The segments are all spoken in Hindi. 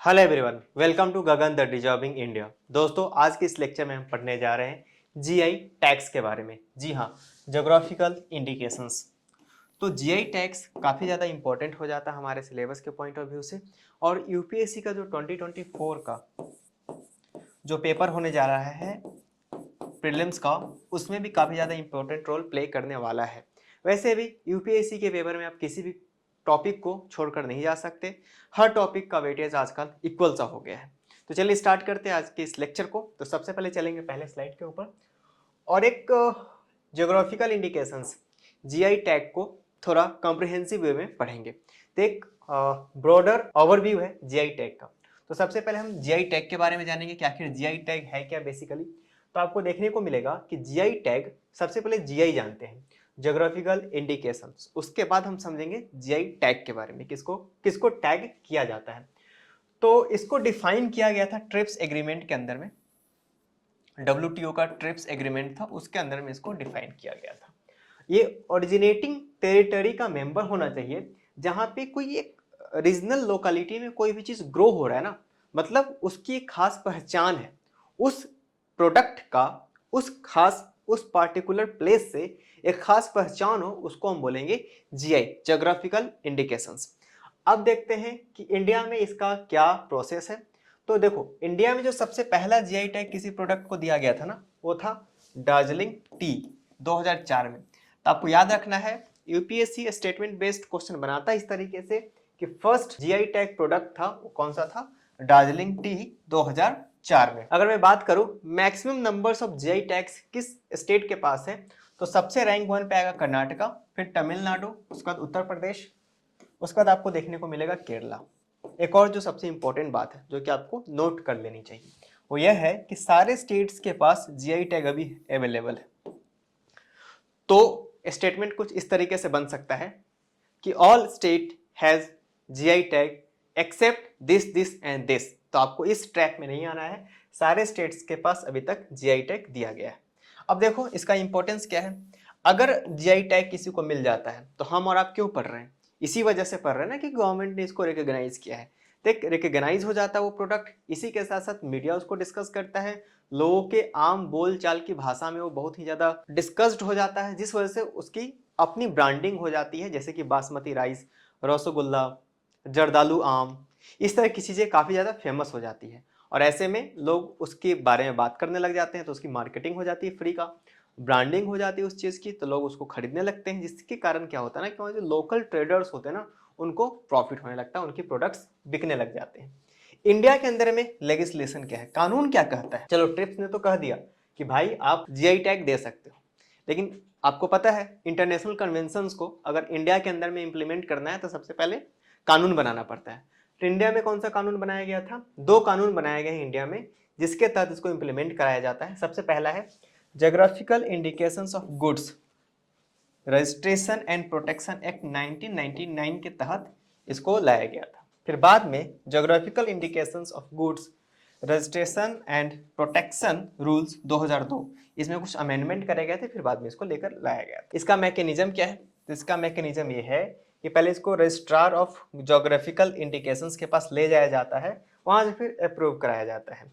Hello everyone, welcome to Gagan the डिजॉबिंग इंडिया। दोस्तों, आज के इस लेक्चर में हम पढ़ने जा रहे हैं जीआई टैग्स के बारे में। जी हाँ, ज्योग्राफिकल इंडिकेशंस। तो जीआई टैग्स काफ़ी ज़्यादा इंपॉर्टेंट हो जाता है हमारे सिलेबस के पॉइंट ऑफ व्यू से। और यूपीएससी का जो 2024 का जो पेपर होने जा रहा है प्रीलिम्स का, उसमें भी काफ़ी ज़्यादा इंपॉर्टेंट रोल प्ले करने वाला है। वैसे भी यूपीएससी के पेपर में आप किसी भी टॉपिक को छोड़कर नहीं जा सकते। हर टॉपिक का वेटेज आजकल इक्वल सा हो गया है। तो चलिए स्टार्ट करते हैं आज के इस लेक्चर को। तो सबसे पहले चलेंगे पहले स्लाइड के ऊपर और एक ज्योग्राफिकल इंडिकेशंस जीआई टैग को थोड़ा कॉम्प्रिहेंसिव वे में पढ़ेंगे। तो एक ब्रॉडर ओवरव्यू है जीआई टैग का। तो सबसे पहले हम जीआई टैग के बारे में जानेंगे कि आखिर जीआई टैग है क्या बेसिकली। तो आपको देखने को मिलेगा कि जीआई टैग, सबसे पहले जीआई जानते हैं, ज्योग्राफिकल इंडिकेशंस। उसके बाद हम समझेंगे जीआई टैग के बारे में, किसको किसको टैग किया जाता है। तो इसको डिफाइन किया गया था ट्रिप्स एग्रीमेंट के अंदर में। WTO का ट्रिप्स एग्रीमेंट था, उसके अंदर में इसको डिफाइन किया गया था। ये ओरिजिनेटिंग टेरिटरी का मेंबर होना चाहिए जहां पे कोई एक रीजनल लोकेलिटी में कोई भी चीज ग्रो हो रहा है ना, मतलब उसकी एक खास पहचान है उस प्रोडक्ट का, उस पार्टिकुलर प्लेस से एक खास पहचान हो, उसको हम बोलेंगे जीआई, ज्योग्राफिकल इंडिकेशंस। अब देखते हैं कि इंडिया में इसका क्या प्रोसेस है। तो देखो, इंडिया में जो सबसे पहला जीआई टैग किसी प्रोडक्ट को दिया गया था ना, वो था दार्जिलिंग टी 2004 में। तो आपको याद रखना है, यूपीएससी स्टेटमेंट बेस्ड क्वेश्चन बनाता है इस तरीके से कि फर्स्ट जीआई टैग प्रोडक्ट था वो कौन सा था, दार्जिलिंग टी 2004 में। अगर मैं बात करूं maximum numbers of GI tags किस स्टेट के पास है, तो सबसे रैंक 1 पे आएगा कर्नाटका, फिर तमिलनाडु, उसके बाद उत्तर प्रदेश, उसके बाद आपको देखने को मिलेगा केरला। एक और जो सबसे इंपॉर्टेंट बात है जो कि आपको नोट कर लेनी चाहिए, वो यह है कि सारे स्टेट्स के पास जीआई टैग अभी अवेलेबल है। तो स्टेटमेंट कुछ इस तरीके से बन सकता है कि all state has GI tag except this this and this. तो आपको इस ट्रैक में नहीं आना है, सारे स्टेट्स के पास अभी तक जीआई टैग दिया गया है। अब देखो इसका इंपॉर्टेंस क्या है। अगर जीआई टैग किसी को मिल जाता है तो हम और आप क्यों पढ़ रहे हैं, इसी वजह से पढ़ रहे हैं ना कि गवर्नमेंट ने इसको रिकॉग्नाइज किया है। देख, रिकॉग्नाइज हो जाता है वो प्रोडक्ट, इसी के साथ साथ मीडिया उसको डिस्कस करता है, लोगों के आम बोल चाल की भाषा में वो बहुत ही ज्यादा डिस्कस्ड हो जाता है, जिस वजह से उसकी अपनी ब्रांडिंग हो जाती है, जैसे कि बासमती राइस, रसगुल्ला, जर्दालू आम, इस तरह की चीज़ें काफ़ी ज़्यादा फेमस हो जाती है। और ऐसे में लोग उसके बारे में बात करने लग जाते हैं, तो उसकी मार्केटिंग हो जाती है, फ्री का ब्रांडिंग हो जाती है उस चीज़ की, तो लोग उसको खरीदने लगते हैं, जिसके कारण क्या होता है ना कि वहाँ जो लोकल ट्रेडर्स होते हैं ना, उनको प्रॉफिट होने लगता है, उनकी प्रोडक्ट्स बिकने लग जाते हैं। इंडिया के अंदर में लेजिस्लेशन क्या है, कानून क्या कहता है। चलो ट्रिप्स ने तो कह दिया कि भाई आप जीआई टैग दे सकते हो, लेकिन आपको पता है इंटरनेशनल कन्वेंशंस को अगर इंडिया के अंदर में इंप्लीमेंट करना है तो सबसे पहले कानून बनाना पड़ता है। तो इंडिया में कौन सा कानून बनाया गया था, दो कानून बनाए गए हैं इंडिया में जिसके तहत इसको इंप्लीमेंट कराया जाता है। सबसे पहला है geographical indications of goods registration and protection act 1999 के तहत इसको लाया गया था। फिर बाद में geographical indications of goods registration and protection rules 2002, इसमें कुछ अमेंडमेंट करे गए थे, फिर बाद में इसको लेकर लाया गया था। इसका मैकेनिज्म क्या है, तो इसका मैकेनिज्म ये है कि पहले इसको रजिस्ट्रार ऑफ ज्योग्राफिकल इंडिकेशंस के पास ले जाया जाता है, वहां से फिर अप्रूव कराया जाता है।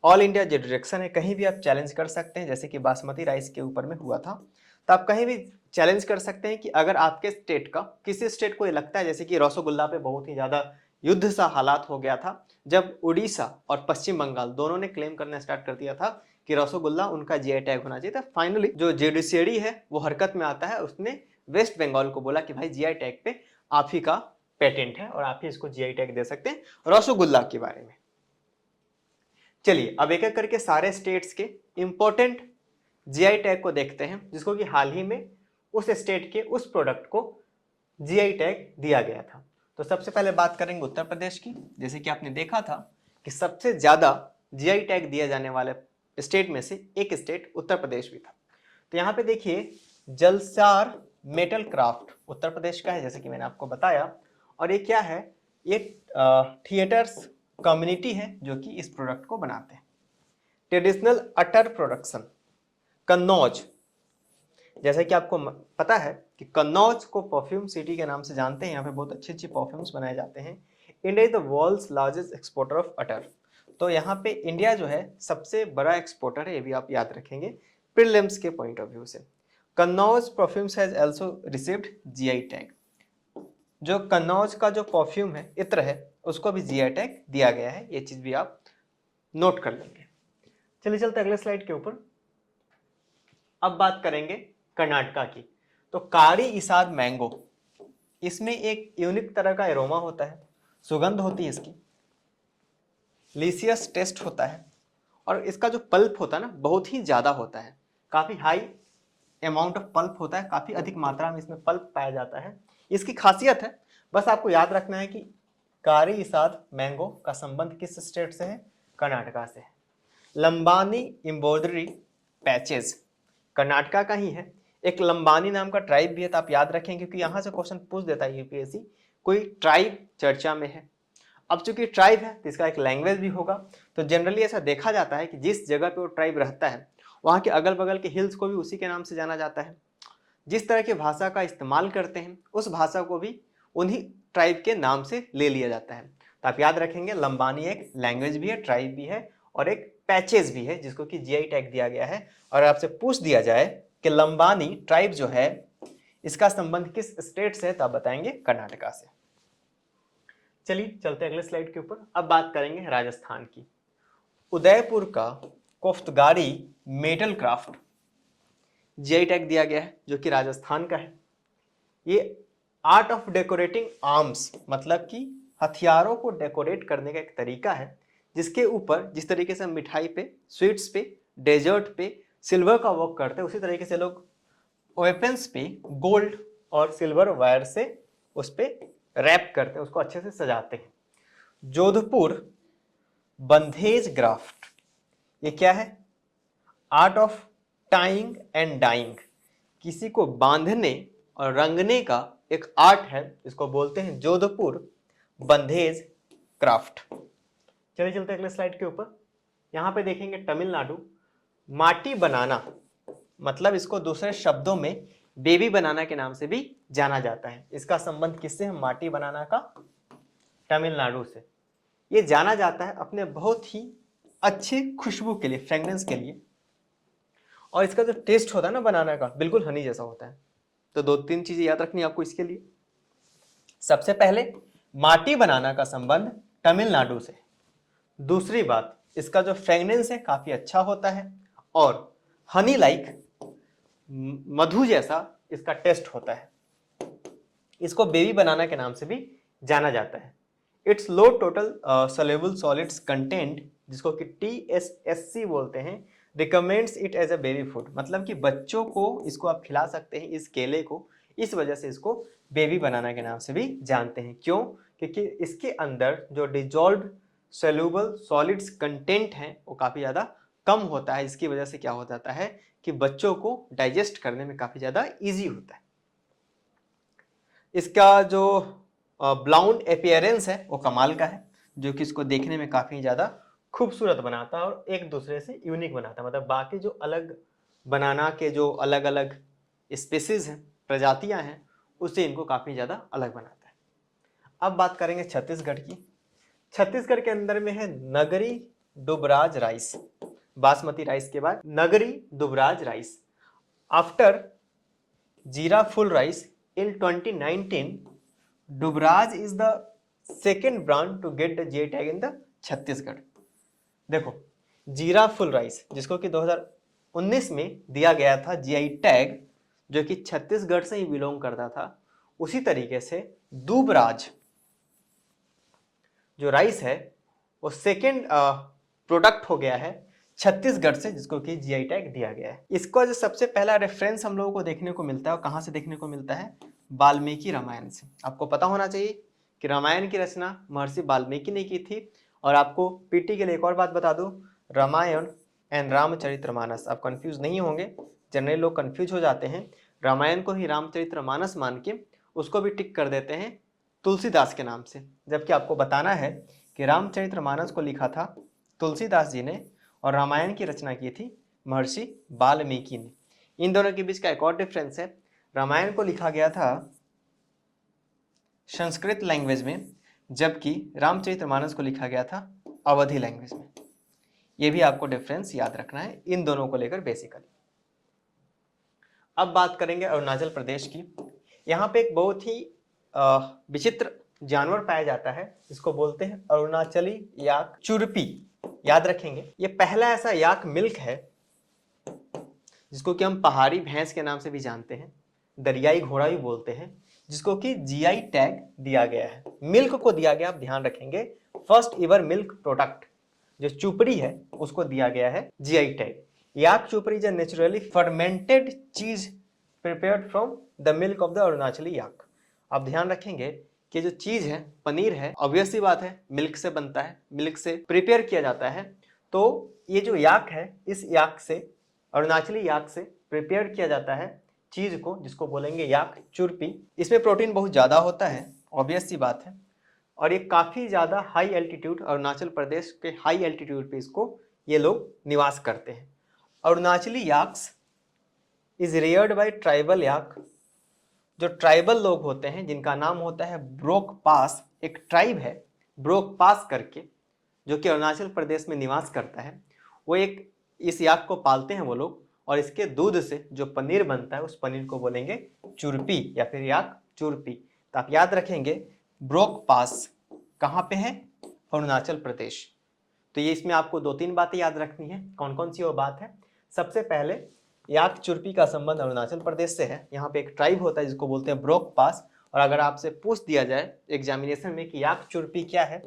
ऑल इंडिया जुरिडिक्शन है, कहीं भी आप चैलेंज कर सकते हैं, जैसे कि बासमती राइस के ऊपर में हुआ था। तो आप कहीं भी चैलेंज कर सकते हैं कि अगर आपके स्टेट का, किसी स्टेट को ये लगता है, जैसे कि रसगुल्ला पे बहुत ही ज्यादा युद्ध सा हालात हो गया था जब उड़ीसा और पश्चिम बंगाल दोनों ने क्लेम करना स्टार्ट कर दिया था कि रसगुल्ला उनका जीआई टैग होना चाहिए था। फाइनली जो जुडिशियरी है वो हरकत में आता है, उसने वेस्ट बंगाल को बोला कि भाई जीआई टैग पे आप ही का पेटेंट है और आप ही इसको जीआई टैग दे सकते हैं रसगुल्ला के बारे में। चलिए अब एक एक करके सारे स्टेट्स के इंपॉर्टेंट जीआई टैग को देखते हैं, जिसको कि हाल ही में उस स्टेट के उस प्रोडक्ट को जीआई टैग दिया गया था। तो सबसे पहले बात करेंगे उत्तर प्रदेश की। जैसे कि आपने देखा था कि सबसे ज्यादा जीआई टैग दिया जाने वाले स्टेट में से एक स्टेट उत्तर प्रदेश भी था। तो यहाँ पे देखिए जलसार मेटल क्राफ्ट उत्तर प्रदेश का है, जैसे कि मैंने आपको बताया। और ये क्या है, ये थिएटर्स कम्युनिटी है जो कि इस प्रोडक्ट को बनाते हैं। ट्रेडिशनल अटर प्रोडक्शन कन्नौज, जैसे कि आपको पता है कि कन्नौज को परफ्यूम सिटी के नाम से जानते हैं, यहाँ पे बहुत अच्छी अच्छी परफ्यूम्स बनाए जाते हैं। India is the world's largest exporter of attar, तो यहाँ पे इंडिया जो है सबसे बड़ा एक्सपोर्टर है, ये भी आप याद रखेंगे प्रीलिम्स के पॉइंट ऑफ व्यू से। Kannauj perfumes has also received GI tag, जो कन्नौज का जो परफ्यूम है, इत्र है, उसको भी जीआई टैग दिया गया है, ये चीज भी आप नोट कर लेंगे। चलिए चलते अगले स्लाइड के ऊपर। अब बात करेंगे कर्नाटका की। तो कारी इसार मैंगो, इसमें एक यूनिक तरह का एरोमा होता है, सुगंध होती है इसकी, लीसियस टेस्ट होता है, और इसका जो पल्प होता है ना बहुत ही ज़्यादा होता है, काफ़ी हाई अमाउंट ऑफ पल्प होता है, काफ़ी अधिक मात्रा में इसमें पल्प पाया जाता है। इसकी खासियत है, बस आपको याद रखना है कि कारी इसाद मैंगो का संबंध किस स्टेट से है, कर्नाटका से है। लंबानी एम्ब्रॉयडरी पैचेज कर्नाटका का ही है। एक लंबानी नाम का ट्राइब भी है, तो आप याद रखें क्योंकि यहाँ से क्वेश्चन पूछ देता है यूपीएससी, कोई ट्राइब चर्चा में है। अब चूंकि ट्राइब है तो इसका एक लैंग्वेज भी होगा, तो जनरली ऐसा देखा जाता है कि जिस जगह पे वो ट्राइब रहता है वहाँ के अगल बगल के हिल्स को भी उसी के नाम से जाना जाता है। जिस तरह की भाषा का इस्तेमाल करते हैं उस भाषा को भी उन्हीं ट्राइब के नाम से ले लिया जाता है। तो आप याद रखेंगे लंबानी एक लैंग्वेज भी है, ट्राइब भी है, और एक पैचेज भी है जिसको कि जीआई टैग दिया गया है। और आपसे पूछ दिया जाए कि लंबानी ट्राइब जो है इसका संबंध किस स्टेट से है, तो आप बताएंगे कर्नाटका से। चलिए चलते अगले स्लाइड के ऊपर। अब बात करेंगे राजस्थान की। उदयपुर का कोफ्तगारी मेटल क्राफ्ट जीआई टैग दिया गया है, जो कि राजस्थान का है। ये आर्ट ऑफ डेकोरेटिंग आर्म्स, मतलब कि हथियारों को डेकोरेट करने का एक तरीका है, जिसके ऊपर जिस तरीके से हम मिठाई पे, स्वीट्स पे, डेजर्ट पे सिल्वर का वर्क करते हैं, उसी तरीके से लोग वेपन्स पे गोल्ड और सिल्वर वायर से उस पे रैप करते हैं, उसको अच्छे से सजाते हैं। जोधपुर बंधेज ग्राफ्ट, ये क्या है, art of tying and dyeing, किसी को बांधने और रंगने का एक आर्ट है, इसको बोलते हैं जोधपुर बंधेज क्राफ्ट। चलिए चलते अगले स्लाइड के ऊपर। यहाँ पे देखेंगे तमिलनाडु माटी बनाना, मतलब इसको दूसरे शब्दों में बेबी बनाना के नाम से भी जाना जाता है। इसका संबंध किससे है, माटी बनाना का, तमिलनाडु से। ये जाना जाता है अपने बहुत ही अच्छे खुशबू के लिए, फ्रेग्रेंस के लिए, और इसका जो टेस्ट होता है ना बनाना का, बिल्कुल हनी जैसा होता है। तो दो तीन चीजें याद रखनी आपको इसके लिए। सबसे पहले माटी बनाना का संबंध तमिलनाडु से। दूसरी बात, इसका जो फ्रेग्रेंस है काफी अच्छा होता है, और हनी लाइक, मधु जैसा इसका टेस्ट होता है। इसको बेबी बनाना के नाम से भी जाना जाता है। It's low total soluble solids content, जिसको कि TSSC बोलते हैं, recommends it as a baby food, मतलब कि बच्चों को इसको आप खिला सकते हैं, इस केले को, इस वजह से इसको बेबी बनाना के नाम से भी जानते हैं। क्यों, क्योंकि इसके अंदर जो डिजॉल्व सोल्यूबल सॉलिड्स कंटेंट है वो काफ़ी ज़्यादा कम होता है, इसकी वजह से क्या हो जाता है कि बच्चों को डाइजेस्ट करने में काफ़ी ज़्यादा ईजी होता है। इसका जो ब्लाउंड अपीयरेंस है वो कमाल का है, जो कि इसको देखने में काफ़ी ज़्यादा खूबसूरत बनाता है और एक दूसरे से यूनिक बनाता है, मतलब बाकी जो अलग बनाना के जो अलग अलग स्पेसीज हैं, प्रजातियां हैं, उससे इनको काफ़ी ज़्यादा अलग बनाता है। अब बात करेंगे छत्तीसगढ़ की। छत्तीसगढ़ के अंदर में है नगरी दुबराज राइस, बासमती राइस के बाद नगरी दुबराज राइस। आफ्टर जीरा full rice in 2019, Dubraj is the second brand to get the GI tag in the Chhattisgarh. देखो जीरा फुल राइस, जिसको कि 2019 में दिया गया था जीआई टैग, जो कि छत्तीसगढ़ से ही बिलोंग करता था, उसी तरीके से दुबराज जो राइस है वो सेकेंड प्रोडक्ट हो गया है छत्तीसगढ़ से, जिसको कि जीआई टैग दिया गया है। इसको जो सबसे पहला रेफरेंस हम लोगों को देखने को मिलता है, और कहाँ से देखने को मिलता है, वाल्मीकि रामायण से। आपको पता होना चाहिए कि रामायण की रचना महर्षि वाल्मीकि ने की थी। और आपको पीटी के लिए एक और बात बता दूं, रामायण एंड रामचरितमानस, आप कंफ्यूज नहीं होंगे, जनरली लोग कंफ्यूज हो जाते हैं, रामायण को ही रामचरितमानस मान के उसको भी टिक कर देते हैं तुलसीदास के नाम से, जबकि आपको बताना है कि रामचरितमानस को लिखा था तुलसीदास जी ने और रामायण की रचना की थी महर्षि वाल्मीकि ने। इन दोनों के बीच का एक और डिफरेंस है, रामायण को लिखा गया था संस्कृत लैंग्वेज में, जबकि रामचरितमानस को लिखा गया था अवधी लैंग्वेज में। ये भी आपको डिफरेंस याद रखना है इन दोनों को लेकर बेसिकली। अब बात करेंगे अरुणाचल प्रदेश की। यहाँ पे एक बहुत ही विचित्र जानवर पाया जाता है, जिसको बोलते हैं अरुणाचली याक चुरपी। याद रखेंगे, ये पहला ऐसा याक मिल्क है जिसको कि हम पहाड़ी भैंस के नाम से भी जानते हैं, दरियाई घोड़ा भी बोलते हैं, जिसको कि जीआई टैग दिया गया है। मिल्क को दिया गया, आप ध्यान रखेंगे, फर्स्ट एवर मिल्क प्रोडक्ट जो चुपड़ी है उसको दिया गया है जीआई टैग। याक चुपड़ी is a naturally fermented cheese prepared from the milk of the Arunachali yak. आप ध्यान रखेंगे कि जो चीज है, पनीर है, ऑब्वियस सी बात है मिल्क से बनता है, मिल्क से प्रिपेयर किया जाता है। तो ये जो याक है, इस याक से, अरुणाचली याक से प्रिपेयर किया जाता है चीज को, जिसको बोलेंगे याक चुरपी। इसमें प्रोटीन बहुत ज़्यादा होता है, ऑब्वियस सी बात है, और ये काफ़ी ज़्यादा हाई एल्टीट्यूड, अरुणाचल प्रदेश के हाई एल्टीट्यूड पे इसको ये लोग निवास करते हैं। अरुणाचली याक्स इज रेयर्ड बाय ट्राइबल याक। जो ट्राइबल लोग होते हैं जिनका नाम होता है ब्रोक पास, एक ट्राइब है ब्रोक पास करके, जो कि अरुणाचल प्रदेश में निवास करता है, वो एक इस याक को पालते हैं वो लोग, और इसके दूध से जो पनीर बनता है उस पनीर को बोलेंगे चुरपी या फिर याक चुरपी। तो आप याद रखेंगे ब्रोक पास कहाँ पे है, अरुणाचल प्रदेश। तो ये इसमें आपको 2-3 बातें याद रखनी है। कौन कौन सी वो बात है? सबसे पहले याक चुरपी का संबंध अरुणाचल प्रदेश से है। यहाँ पे एक ट्राइब होता है जिसको बोलते हैं ब्रोक पास, और अगर आपसे पूछ दिया जाए एग्जामिनेशन में कि याक चुरपी क्या है,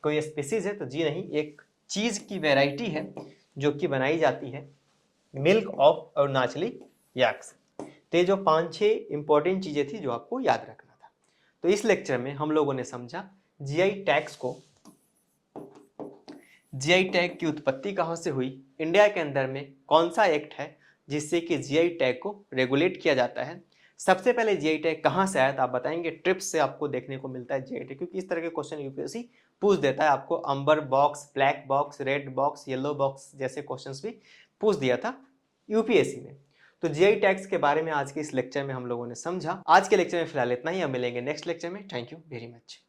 कोई स्पीसीज है, तो जी नहीं, एक चीज की वैरायटी है जो कि बनाई जाती है मिल्क ऑफ अरुणाचली याक्स। तो ये जो 5-6 इंपॉर्टेंट चीजें थी जो आपको याद रखना था। तो इस लेक्चर में हम लोगों ने समझा जीआई टैग्स को, जीआई टैग की उत्पत्ति कहाँ से हुई, इंडिया के अंदर में कौन सा एक्ट है जिससे कि जीआई टैग को रेगुलेट किया जाता है, सबसे पहले जीआई टैग कहाँ से आया था आप बताएंगे। ट्रिप्स से आपको देखने को मिलता है जीआई टैग, क्योंकि इस तरह के क्वेश्चन यूपीएससी पूछ देता है आपको। अंबर box, black box, red box, yellow box जैसे क्वेश्चंस भी पूछ दिया था यूपीएससी ने। तो जीआई टैग्स के बारे में आज के इस लेक्चर में हम लोगों ने समझा। आज के लेक्चर में फिलहाल इतना ही, हम मिलेंगे नेक्स्ट लेक्चर में। Thank you very much.